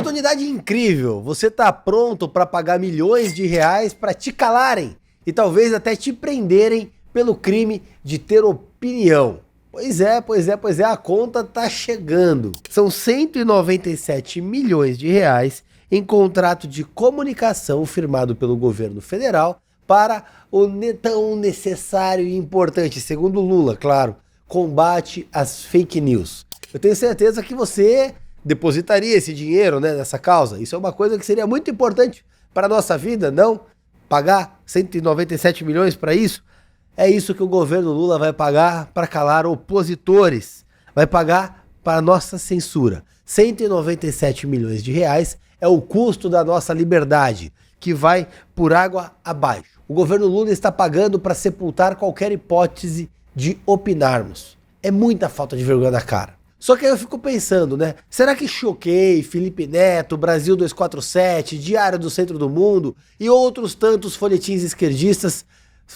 Oportunidade incrível. Você tá pronto para pagar milhões de reais para te calarem e talvez até te prenderem pelo crime de ter opinião. Pois é, a conta tá chegando. São 197 milhões de reais em contrato de comunicação firmado pelo governo federal para o tão necessário e importante, segundo Lula, claro, combate às fake news. Eu tenho certeza que você depositaria esse dinheiro, né, nessa causa. Isso é uma coisa que seria muito importante para a nossa vida, não? Pagar 197 milhões para isso? É isso que o governo Lula vai pagar para calar opositores. Vai pagar para a nossa censura. 197 milhões de reais é o custo da nossa liberdade, que vai por água abaixo. O governo Lula está pagando para sepultar qualquer hipótese de opinarmos. É muita falta de vergonha na cara. Só que aí eu fico pensando, né? Será que Choquei, Felipe Neto, Brasil 247, Diário do Centro do Mundo e outros tantos folhetins esquerdistas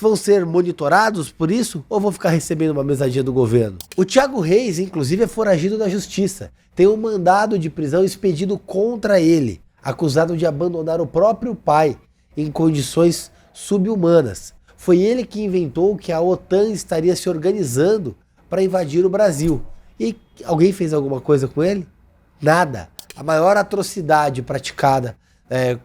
vão ser monitorados por isso ou vão ficar recebendo uma mesadinha do governo? O Thiago Reis, inclusive, é foragido da justiça. Tem um mandado de prisão expedido contra ele, acusado de abandonar o próprio pai em condições subhumanas. Foi ele que inventou que a OTAN estaria se organizando para invadir o Brasil. E alguém fez alguma coisa com ele? Nada. A maior atrocidade praticada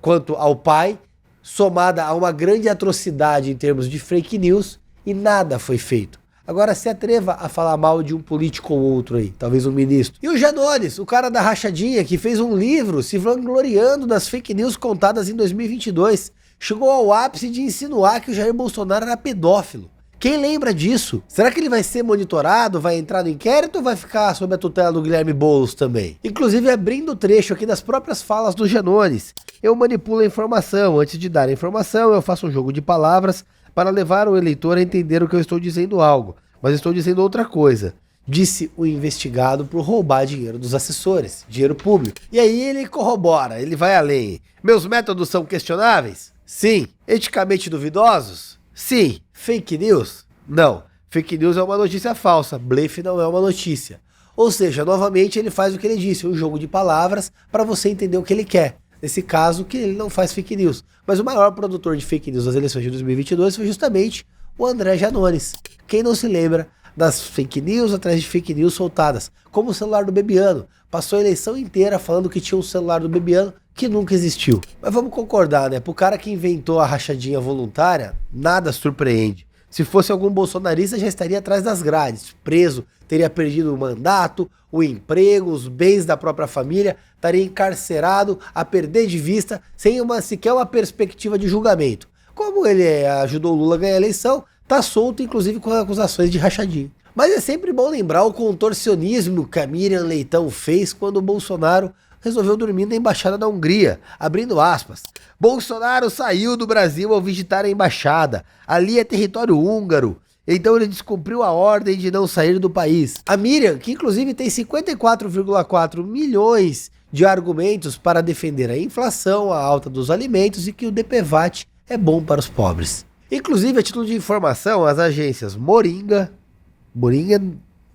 quanto ao pai, somada a uma grande atrocidade em termos de fake news, e nada foi feito. Agora se atreva a falar mal de um político ou outro aí, talvez um ministro. E o Janones, o cara da rachadinha, que fez um livro se vangloriando das fake news contadas em 2022, chegou ao ápice de insinuar que o Jair Bolsonaro era pedófilo. Quem lembra disso? Será que ele vai ser monitorado, vai entrar no inquérito ou vai ficar sob a tutela do Guilherme Boulos também? Inclusive, abrindo o trecho aqui das próprias falas do Janones, eu manipulo a informação. Antes de dar a informação, eu faço um jogo de palavras para levar o eleitor a entender o que eu estou dizendo algo, mas estou dizendo outra coisa. Disse o investigado por roubar dinheiro dos assessores, dinheiro público. E aí ele corrobora, ele vai além. Meus métodos são questionáveis? Sim. Eticamente duvidosos? Sim. Fake news? Não. Fake news é uma notícia falsa, blefe não é uma notícia. Ou seja, novamente ele faz o que ele disse, um jogo de palavras para você entender o que ele quer. Nesse caso, que ele não faz fake news. Mas o maior produtor de fake news das eleições de 2022 foi justamente o André Janones. Quem não se lembra das fake news atrás de fake news soltadas? Como o celular do Bebiano. Passou a eleição inteira falando que tinha um celular do Bebiano que nunca existiu. Mas vamos concordar, né? Pro cara que inventou a rachadinha voluntária, nada surpreende. Se fosse algum bolsonarista, já estaria atrás das grades, preso, teria perdido o mandato, o emprego, os bens da própria família, estaria encarcerado, a perder de vista, sem sequer uma perspectiva de julgamento. Como ele ajudou o Lula a ganhar a eleição, tá solto, inclusive com acusações de rachadinha. Mas é sempre bom lembrar o contorcionismo que a Miriam Leitão fez quando o Bolsonaro resolveu dormir na embaixada da Hungria, abrindo aspas. Bolsonaro saiu do Brasil ao visitar a embaixada. Ali é território húngaro. Então ele descumpriu a ordem de não sair do país. A Miriam, que inclusive tem 54,4 milhões de argumentos para defender a inflação, a alta dos alimentos e que o DPVAT é bom para os pobres. Inclusive, a título de informação, as agências Moringa,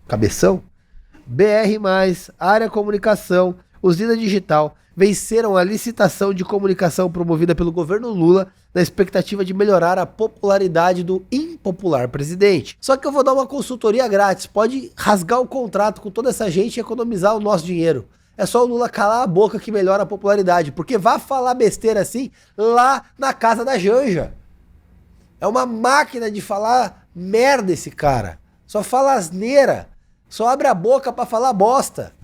Cabeção, BR+, Área Comunicação, Usina Digital, venceram a licitação de comunicação promovida pelo governo Lula na expectativa de melhorar a popularidade do impopular presidente. Só que eu vou dar uma consultoria grátis, pode rasgar o contrato com toda essa gente e economizar o nosso dinheiro. É só o Lula calar a boca que melhora a popularidade, porque vai falar besteira assim lá na casa da Janja. É uma máquina de falar merda esse cara. Só fala asneira, só abre a boca pra falar bosta.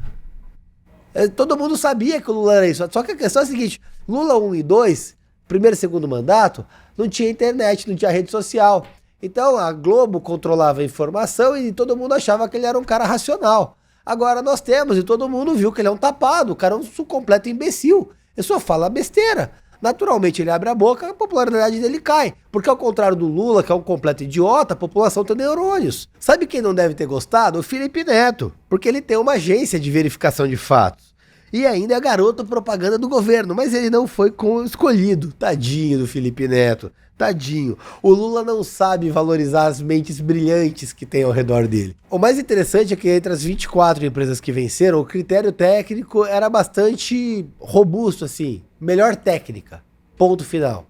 Todo mundo sabia que o Lula era isso. Só que a questão é a seguinte, Lula 1 e 2, primeiro e segundo mandato, não tinha internet, não tinha rede social. Então a Globo controlava a informação e todo mundo achava que ele era um cara racional. Agora nós temos e todo mundo viu que ele é um tapado, o cara é um completo imbecil. Ele só fala besteira. Naturalmente ele abre a boca, a popularidade dele cai. Porque ao contrário do Lula, que é um completo idiota, a população tem neurônios. Sabe quem não deve ter gostado? O Felipe Neto. Porque ele tem uma agência de verificação de fatos. E ainda é garoto propaganda do governo, mas ele não foi escolhido. Tadinho do Felipe Neto, tadinho. O Lula não sabe valorizar as mentes brilhantes que tem ao redor dele. O mais interessante é que entre as 24 empresas que venceram, o critério técnico era bastante robusto, assim. Melhor técnica, ponto final.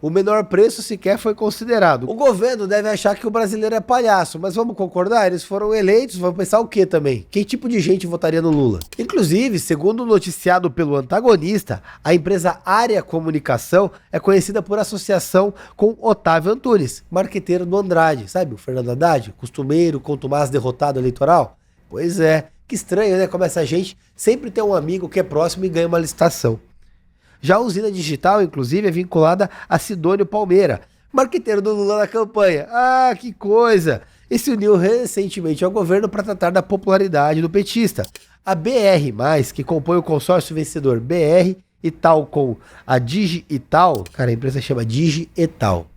O menor preço sequer foi considerado. O governo deve achar que o brasileiro é palhaço, mas vamos concordar? Eles foram eleitos, vão pensar o quê também? Que tipo de gente votaria no Lula? Inclusive, segundo noticiado pelo antagonista, a empresa Área Comunicação é conhecida por associação com Otávio Antunes, marqueteiro do Andrade. Sabe o Fernando Haddad? Costumeiro, contumaz derrotado eleitoral? Pois é, que estranho, né? Como essa gente sempre tem um amigo que é próximo e ganha uma licitação. Já a Usina Digital, inclusive, é vinculada a Sidônio Palmeira, marqueteiro do Lula na campanha. Ah, que coisa! E se uniu recentemente ao governo para tratar da popularidade do petista. A BR+, que compõe o consórcio vencedor BR e tal com a Digi e tal, cara, a empresa chama Digi e tal.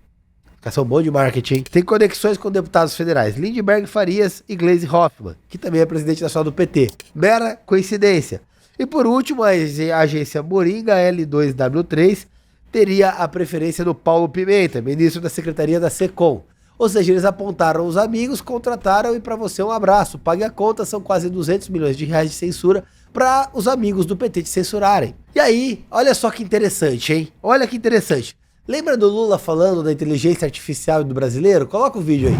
São bom de marketing. Tem conexões com deputados federais Lindbergh Farias e Gleisi Hoffmann, que também é presidente nacional do PT. Mera coincidência. E por último, a agência Moringa L2W3 teria a preferência do Paulo Pimenta, ministro da Secretaria da SECOM. Ou seja, eles apontaram os amigos, contrataram e para você um abraço. Pague a conta, são quase 200 milhões de reais de censura para os amigos do PT te censurarem. E aí, olha só que interessante, hein? Olha que interessante. Lembra do Lula falando da inteligência artificial do brasileiro? Coloca o vídeo aí.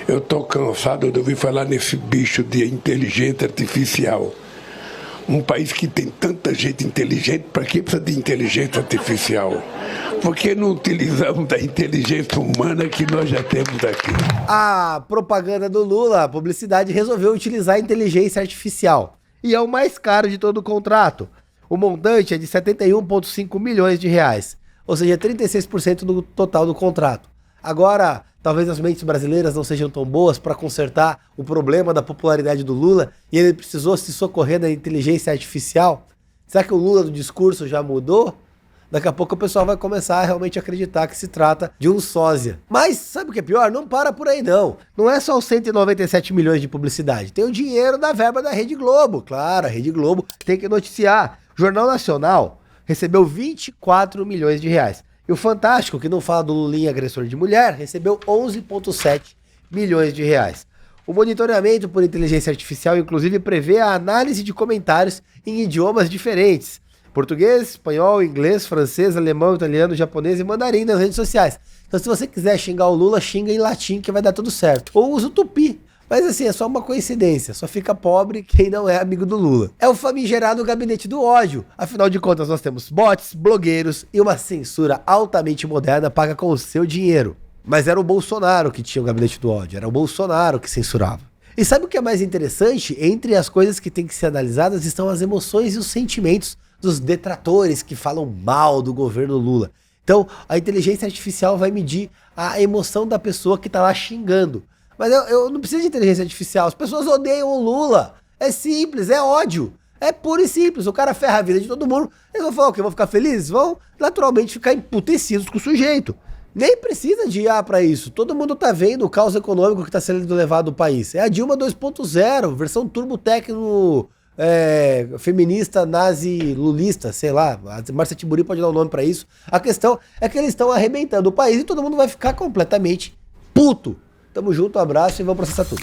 Eu tô cansado de ouvir falar nesse bicho de inteligência artificial. Um país que tem tanta gente inteligente, para que precisa de inteligência artificial? Por que não utilizamos da inteligência humana que nós já temos aqui? A propaganda do Lula, a publicidade, resolveu utilizar a inteligência artificial. E é o mais caro de todo o contrato. O montante é de 71,5 milhões de reais. Ou seja, 36% do total do contrato. Agora, talvez as mentes brasileiras não sejam tão boas para consertar o problema da popularidade do Lula e ele precisou se socorrer da inteligência artificial. Será que o Lula do discurso já mudou? Daqui a pouco o pessoal vai começar a realmente acreditar que se trata de um sósia. Mas sabe o que é pior? Não para por aí não. Não é só os 197 milhões de publicidade. Tem o dinheiro da verba da Rede Globo. Claro, a Rede Globo tem que noticiar. Jornal Nacional recebeu 24 milhões de reais. E o Fantástico, que não fala do Lulinha agressor de mulher, recebeu 11,7 milhões de reais. O monitoramento por inteligência artificial, inclusive, prevê a análise de comentários em idiomas diferentes. Português, espanhol, inglês, francês, alemão, italiano, japonês e mandarim nas redes sociais. Então, se você quiser xingar o Lula, xinga em latim que vai dar tudo certo. Ou usa o tupi. Mas assim, é só uma coincidência, só fica pobre quem não é amigo do Lula. É o famigerado gabinete do ódio. Afinal de contas, nós temos bots, blogueiros e uma censura altamente moderna paga com o seu dinheiro. Mas era o Bolsonaro que tinha o gabinete do ódio, era o Bolsonaro que censurava. E sabe o que é mais interessante? Entre as coisas que têm que ser analisadas estão as emoções e os sentimentos dos detratores que falam mal do governo Lula. Então, a inteligência artificial vai medir a emoção da pessoa que tá lá xingando. Mas eu não preciso de inteligência artificial. As pessoas odeiam o Lula. É simples, é ódio. É puro e simples. O cara ferra a vida de todo mundo. Eles vão falar o quê? Vão ficar felizes? Vão naturalmente ficar emputecidos com o sujeito. Nem precisa de IA pra isso. Todo mundo tá vendo o caos econômico que tá sendo levado no país. É a Dilma 2.0, versão turbo técnico feminista, nazi, lulista, sei lá. A Márcia Tiburi pode dar um nome pra isso. A questão é que eles estão arrebentando o país e todo mundo vai ficar completamente puto. Tamo junto, um abraço e vamos processar tudo.